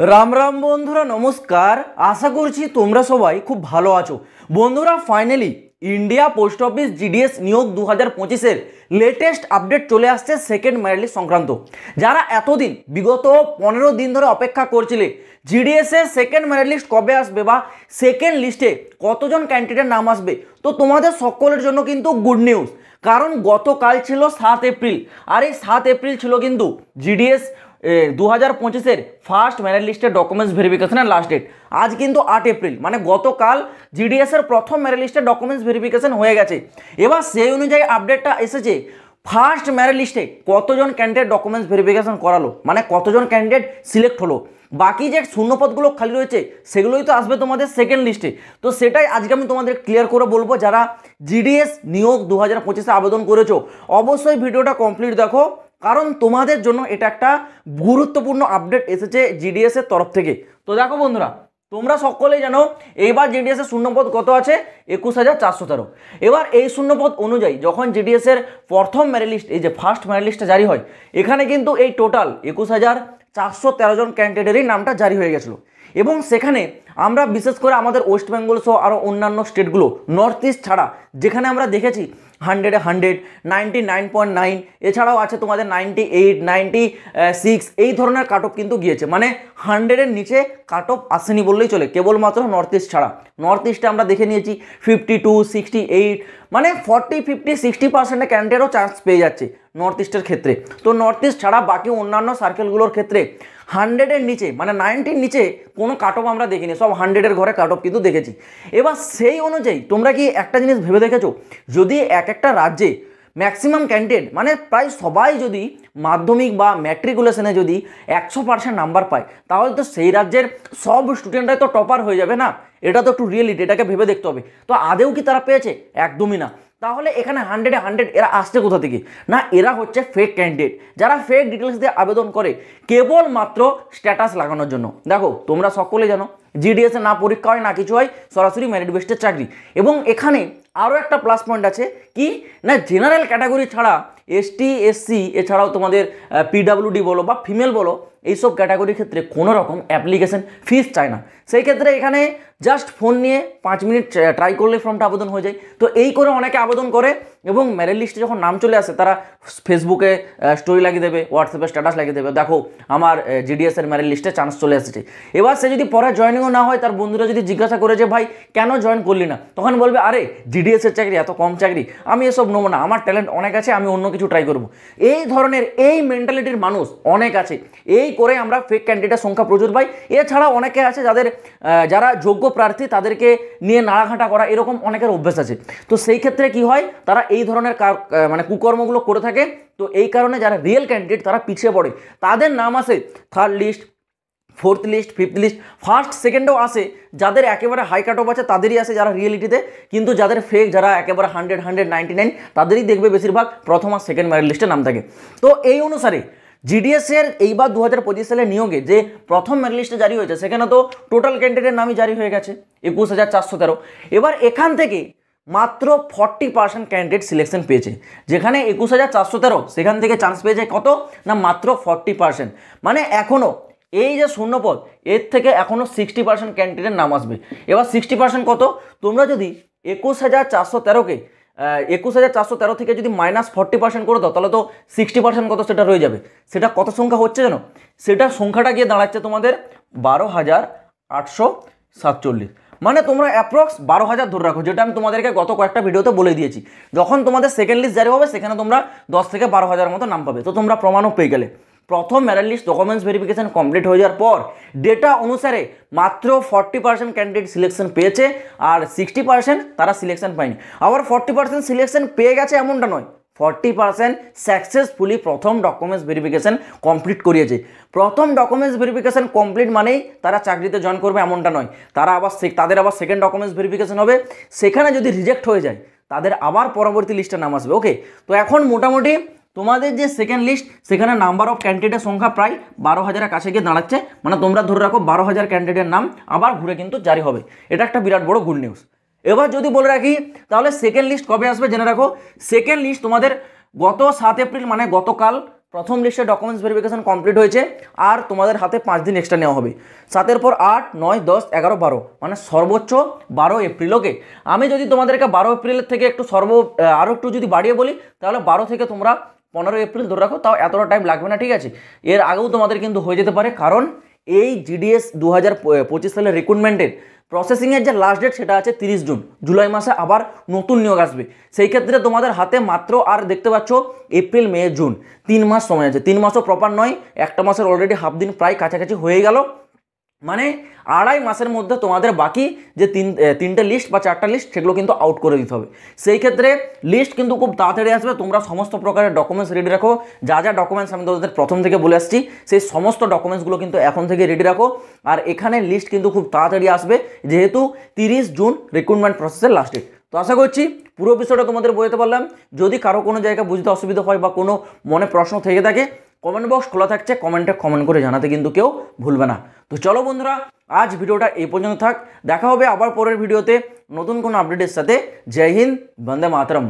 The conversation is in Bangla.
राम राम बंधुरा नमस्कार। आशा करছি তোমরা সবাই খুব ভালো আছো। বন্ধুরা finally India post office GDS नियोग 2025 এর লেটেস্ট আপডেট চলে আসছে সেকেন্ড মেরিট লিস্ট সংক্রান্ত। যারা এতদিন বিগত 15 দিন ধরে অপেক্ষা করছিলে জিডিএস এর সেকেন্ড মেরিট লিস্ট কবে আসবে বা সেকেন্ড লিস্টে কতজন ক্যান্ডিডেট নাম আসবে, তো তোমাদের সকলের জন্য কিন্তু গুড নিউজ। কারণ গতকাল ছিল 7 এপ্রিল, আর এই 7 এপ্রিল ছিল কিন্তু জিডিএস 2025 ফার্স্ট মেরিট লিস্টের ডকুমেন্টস ভেরিফিকেশনের লাস্ট ডেট। আজ কিন্তু 8 এপ্রিল, মানে গতকাল জিডিএস এর প্রথম মেরিট লিস্টের ডকুমেন্টস ভেরিফিকেশন হয়ে গেছে। এবার সেই অনুযায়ী আপডেটটা এসেছে ফার্স্ট মেরিট লিস্টে কতজন ক্যান্ডিডেট ডকুমেন্টস ভেরিফিকেশন করালো, মানে কতজন ক্যান্ডিডেট সিলেক্ট হলো। বাকি যে শূন্যপদগুলো খালি রয়েছে সেগুলোই তো আসবে তোমাদের সেকেন্ড লিস্টে। তো সেটাই আজকে আমি তোমাদের ক্লিয়ার করে বলবো। যারা জিডিএস নিয়োগ 2025 আবেদন করেছো অবশ্যই ভিডিওটা কমপ্লিট দেখো, কারণ তোমাদের জন্য এটা একটা গুরুত্বপূর্ণ আপডেট এসেছে জিডিএস এর তরফ থেকে। তো দেখো বন্ধুরা, তোমরা সকলেই জানো এইবার জিডিএস এর শূন্যপদ কত আছে, 21,413। এবার এই শূন্যপদ অনুযায়ী যখন জিডিএস এর প্রথম মেরিট লিস্ট, এই যে ফার্স্ট মেরিট লিস্টটা জারি হয়, এখানে কিন্তু এই টোটাল 21,413 জন ক্যান্ডিডেটেরই নামটা জারি হয়ে গেছিলো। এবং সেখানে আমরা বিশেষ করে আমাদের ওয়েস্ট বেঙ্গল সহ আরও অন্যান্য স্টেটগুলো, নর্থ ইস্ট ছাড়া, যেখানে আমরা দেখেছি 100-এ 100, 99.9, এছাড়াও আছে তোমাদের 98, 96, এই ধরনের কাট অফ কিন্তু গিয়েছে। মানে 100-এর নিচে কাট অফ আসেনি বললেই চলে, কেবলমাত্র নর্থ ইস্ট ছাড়া। নর্থ ইস্টে আমরা দেখে নিয়েছি 52, 68, মানে 40, 50, 60% ক্যান্ডিডেটও চান্স পেয়ে যাচ্ছে নর্থ ইস্টের ক্ষেত্রে। তো নর্থ ইস্ট ছাড়া বাকি অন্যান্য সার্কেলগুলোর ক্ষেত্রে 100-এর নিচে, মানে 90-র নিচে কোনো কাট অফ আমরা দেখিনি, সব 100-এর ঘরে কাট অফ কিন্তু দেখেছি। এবার সেই অনুযায়ী তোমরা কি একটা জিনিস ভেবে দেখেছো, যদি এক একটা রাজ্যে ম্যাক্সিমাম ক্যান্ডিডেট, মানে প্রায় সবাই যদি মাধ্যমিক বা ম্যাট্রিকুলেশনে যদি 100% নাম্বার পায়, তাহলে তো সেই রাজ্যের সব স্টুডেন্টরাই তো টপার হয়ে যাবে না। এটা তো একটু রিয়েলিটি, এটাকে ভেবে দেখতে হবে। তো আদেও কি তারা পেয়েছে? একদমই না। তাহলে এখানে 100-এ 100 এরা আসছে কোথা থেকে? না, এরা হচ্ছে ফেক ক্যান্ডিডেট, যারা ফেক ডিটেলস দিয়ে আবেদন করে কেবলমাত্র স্ট্যাটাস লাগানোর জন্য। দেখো তোমরা সকলে জানো জিডিএস এ না পরীক্ষা হয় না কিছু হয়, সরাসরি মেরিট বেস্টের চাকরি। এবং এখানে আরও একটা প্লাস পয়েন্ট আছে কি না, জেনারেল ক্যাটাগরি ছাড়া এসটি, এসসি, এছাড়াও তোমাদের পিডাব্লিউডি বলো বা ফিমেল বলো, এইসব ক্যাটাগরির ক্ষেত্রে কোনো রকম অ্যাপ্লিকেশন ফিস চায় না। সেই ক্ষেত্রে এখানে জাস্ট ফোন নিয়ে 5 মিনিট ট্রাই করলে ফর্মটা আবেদন হয়ে যায়। তো এই করে অনেকে আবেদন করে এবং মেরিট লিস্টে যখন নাম চলে আসে তারা ফেসবুকে স্টোরি লাগিয়ে দেবে, হোয়াটসঅ্যাপে স্ট্যাটাস লাগিয়ে দেবে, দেখো আমার জিডিএস এর মেরিট লিস্টে চান্স চলে এসেছে। এবার সে যদি পরে জয়েনিংও না হয়, তার বন্ধুরা যদি জিজ্ঞাসা করে যে ভাই কেন জয়েন করলি না, তখন বলবে আরে জিডিএস এর চাকরি এত কম চাকরি, আমি এসব নেবো না, আমার ট্যালেন্ট অনেক আছে, আমি অন্য কিছু ট্রাই করবো। এই ধরনের এই মেন্টালিটির মানুষ অনেক আছে। এই করে আমরা ফেক ক্যান্ডিডেটের সংখ্যা প্রচুর পাই। এছাড়া অনেকে আছে যারা যোগ্য প্রার্থী তাদেরকে নিয়ে নাড়াঘাটা করা, এরকম অনেকের অভ্যাস আছে। তো সেই ক্ষেত্রে কি হয়, তারা এই ধরনের মানে কুকর্মগুলো করে থাকে। তো এই কারণে যারা রিয়েল ক্যান্ডিডেট তারা পিছিয়ে পড়ে, তাদের নাম আসে third list, fourth list, fifth list, first সেকেন্ডেও আসে। যাদের একেবারে হাই কাট অফ আছে তাদেরই আসে যারা রিয়েলিটিতে, কিন্তু যাদের ফেক, যারা একেবারে 100, 199, তাদেরই দেখবে বেশিরভাগ প্রথম আর সেকেন্ড মেরিট লিস্টে নাম থাকে। তো এই অনুসারে জিডিএস এর এইবার 2025 সালে নিয়োগে যে প্রথম মেরিট লিস্টে জারি হয়েছে, সেখানে তো টোটাল ক্যান্ডিডেটের নামই জারি হয়ে গেছে 21,413। এবার এখান থেকে মাত্র 40% ক্যান্ডিডেট সিলেকশন পেয়েছে। যেখানে 21,413, সেখান থেকে চান্স পেয়েছে কত না, মাত্র 40%। মানে এখনও এই যে শূন্যপদ, এর থেকে এখনও 60% ক্যান্ডিডেটের নাম আসবে। এবার 60% কত, তোমরা যদি 21,413-কে 21,413 থেকে যদি -40% করে দাও, তাহলে তো 60% কত সেটা রয়ে যাবে। সেটা কত সংখ্যা হচ্ছে জানো? সেটা সংখ্যাটা গিয়ে দাঁড়াচ্ছে তোমাদের 12,847। মানে তোমরা অ্যাপ্রক্স 12,000 ধরে রাখো, যেটা আমি তোমাদেরকে গত কয়েকটা ভিডিওতে বলে দিয়েছি। যখন তোমাদের সেকেন্ড লিস্ট জারি হবে, সেখানে তোমরা 10 থেকে 12,000 মতো নাম পাবে। তো তোমরা প্রমাণও পেয়ে গেলে। প্রথম merit list documents verification complete হয়ে যাওয়ার পর ডেটা অনুসারে মাত্র 40% ক্যান্ডিডেট সিলেকশন পেয়েছে, আর 60% তারা সিলেকশন পায়নি। আবার 40% সিলেকশন পেয়ে গেছে এমনটা নয়, 40% সাকসেসফুলি প্রথম ডকুমেন্টস ভেরিফিকেশন কমপ্লিট করিয়েছে। প্রথম ডকুমেন্টস ভেরিফিকেশন কমপ্লিট মানেই তারা চাকরিতে জয়েন করবে এমনটা নয়, তাদের আবার সেকেন্ড ডকুমেন্টস ভেরিফিকেশন হবে। সেখানে যদি রিজেক্ট হয়ে যায়, তাদের আবার পরবর্তী লিস্টে নাম আসবে। ওকে, তো এখন মোটামুটি তোমাদের যে সেকেন্ড লিস্ট, সেখানে নাম্বার অফ ক্যান্ডিডেটের সংখ্যা প্রায় 12,000-এর কাছে গিয়ে দাঁড়াচ্ছে। মানে তোমরা ধরে রাখো 12,000 ক্যান্ডিডেটের নাম আবার ঘুরে কিন্তু জারি হবে। এটা একটা বিরাট বড় গুড নিউজ। এবার যদি বলে রাখি তাহলে সেকেন্ড লিস্ট কবে আসবে জেনে রাখো। সেকেন্ড লিস্ট তোমাদের গত 7 এপ্রিল, মানে গতকাল প্রথম লিস্টে ডকুমেন্টস ভেরিফিকেশন কমপ্লিট হয়েছে, আর তোমাদের হাতে 5 দিন এক্সট্রা নেওয়া হবে। 7-এর পর 8, 9, 10, 11, 12, মানে সর্বোচ্চ 12 এপ্রিল। ওকে, আমি যদি তোমাদেরকে 12 এপ্রিলের থেকে একটু আরও একটু যদি বাড়িয়ে বলি, তাহলে 12 থেকে তোমরা 15 এপ্রিল ধরে রাখো, তাও এতটা টাইম লাগবে না, ঠিক আছে। এর আগেও তোমাদের কিন্তু হয়ে যেতে পারে, কারণ এই জিডিএস 2025 সালের রিক্রুটমেন্টের প্রসেসিংয়ের যে লাস্ট ডেট সেটা আছে 30 জুন। জুলাই মাসে আবার নতুন নিয়োগ আসবে, সেই ক্ষেত্রে তোমাদের হাতে মাত্র, আর দেখতে পাচ্ছ এপ্রিল, মে, জুন 3 মাস সময় আছে। 3 মাসও প্রপার নয়, একটা মাসের অলরেডি হাফ দিন প্রায় কাছাকাছি হয়ে গেল, মানে 2.5 মাসের মধ্যে তোমাদের বাকি যে 3টে লিস্ট বা 4টা লিস্ট সেগুলো কিন্তু আউট করে দিতে হবে। সেই ক্ষেত্রে লিস্ট কিন্তু খুব তাড়াতাড়ি আসবে। তোমরা সমস্ত প্রকারের ডকুমেন্টস রেডি রাখো, যা যা ডকুমেন্টস আমি তোমাদের প্রথম থেকে বলে আসছি সেই সমস্ত ডকুমেন্টসগুলো কিন্তু এখন থেকে রেডি রাখো। আর এখানে লিস্ট কিন্তু খুব তাড়াতাড়ি আসবে, যেহেতু 30 জুন রিক্রুটমেন্ট প্রসেসের লাস্ট ডেট। তো আশা করছি পুরো বিষয়টা তোমাদের বোঝাতে পারলাম। যদি কারো কোনো জায়গায় বুঝতে অসুবিধা হয় বা কোনো মনে প্রশ্ন থেকে থাকে, কমেন্ট বক্স খোলা থাকছে, কমেন্টে কমেন্ট করে জানাতে কিন্তু কেউ ভুলবে না। তো চলো বন্ধুরা, আজ ভিডিওটা এই পর্যন্ত থাক। দেখা হবে আবার পরের ভিডিওতে নতুন কোনো আপডেটের সাথে। জয় হিন্দ, বন্দে মাতরম।